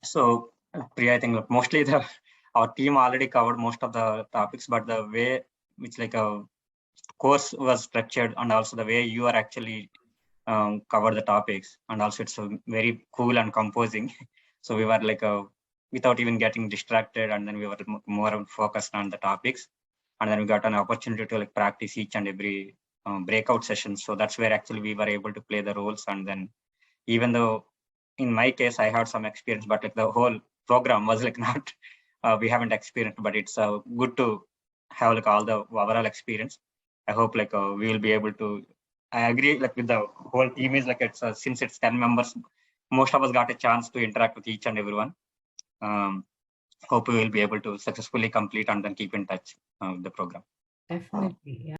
So, Priya, I think mostly our team already covered most of the topics, but the way which like a course was structured and also the way you are actually cover the topics, and also it's very cool and composing. So we were like without even getting distracted, and then we were more focused on the topics, and then we got an opportunity to like practice each and every breakout session. So that's where actually we were able to play the roles. And then even though in my case I had some experience, but like the whole program was like not we haven't experienced, but it's good to have like all the overall experience. I hope like we will be able to. I agree like with the whole team is like it's since it's 10 members, most of us got a chance to interact with each and everyone. Hope we will be able to successfully complete and then keep in touch with the program. Definitely, yeah.